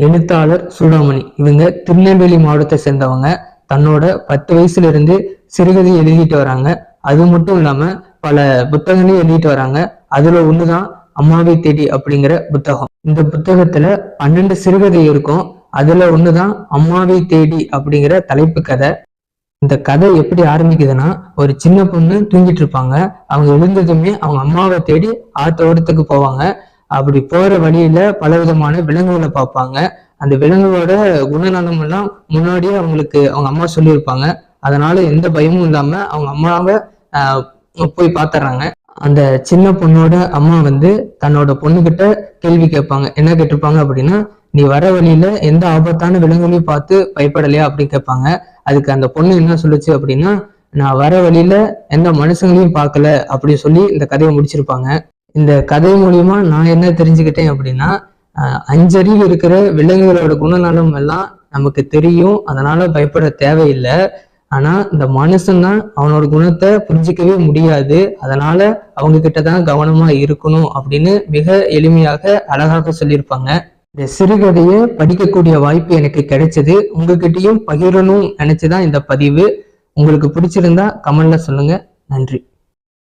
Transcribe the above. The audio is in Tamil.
எழுத்தாளர் சூடாமணி. இவங்க திருநெல்வேலி மாவட்டத்தை சேர்ந்தவங்க. தன்னோட 10 வயசுல இருந்து சிறுகதை எழுதிட்டு வராங்க. அது மட்டும் இல்லாம பல புத்தகங்களையும் எழுதிட்டு வராங்க. அதுல ஒண்ணுதான் அம்மாவை தேடி அப்படிங்கிற புத்தகம். இந்த புத்தகத்துல 12 சிறுகதை இருக்கும். அதுல ஒண்ணுதான் அம்மாவை தேடி அப்படிங்கிற தலைப்பு கதை. இந்த கதை எப்படி ஆரம்பிக்குதுன்னா, ஒரு சின்ன பொண்ணு தூங்கிட்டு இருப்பாங்க. அவங்க எழுந்ததுமே அவங்க அம்மாவை தேடி ஆத்தோட்டத்துக்கு போவாங்க. அப்படி போற வழியில பல விதமான விலங்குகளை பார்ப்பாங்க. அந்த விலங்குகளோட குணநலம் எல்லாம் முன்னாடியே அவங்களுக்கு அவங்க அம்மா சொல்லியிருப்பாங்க. அதனால எந்த பயமும் இல்லாம அவங்க அம்மாவை போய் பார்த்துறாங்க. அந்த சின்ன பொண்ணோட அம்மா தன்னோட பொண்ணுகிட்ட கேள்வி கேட்பாங்க. என்ன கேட்டிருப்பாங்க அப்படின்னா, நீ வர வழியில எந்த ஆபத்தான விலங்குகளையும் பார்த்து பயப்படலையா அப்படின்னு கேட்பாங்க. அதுக்கு அந்த பொண்ணு என்ன சொல்லுச்சு அப்படின்னா, நான் வர வழியில எந்த மனுஷங்களையும் பார்க்கல அப்படின்னு சொல்லி இந்த கதையை முடிச்சிருப்பாங்க. இந்த கதை மூலியமா நான் என்ன தெரிஞ்சுக்கிட்டேன் அப்படின்னா, 5 அறிவு இருக்கிற விலங்குகளோட குணநலம் எல்லாம் நமக்கு தெரியும். அதனால பயப்பட தேவையில்லை. ஆனா இந்த மனுஷன் தான் அவனோட குணத்தை புரிஞ்சிக்கவே முடியாது. அதனால அவங்க கிட்டதான் கவனமா இருக்கணும் அப்படின்னு மிக எளிமையாக அழகாக சொல்லியிருப்பாங்க. இந்த சிறுகதையை படிக்கக்கூடிய வாய்ப்பு எனக்கு கிடைச்சது. உங்ககிட்டயும் பகிரணும் நினைச்சுதான் இந்த பதிவு. உங்களுக்கு பிடிச்சிருந்தா கமெண்ட்ல சொல்லுங்க. நன்றி.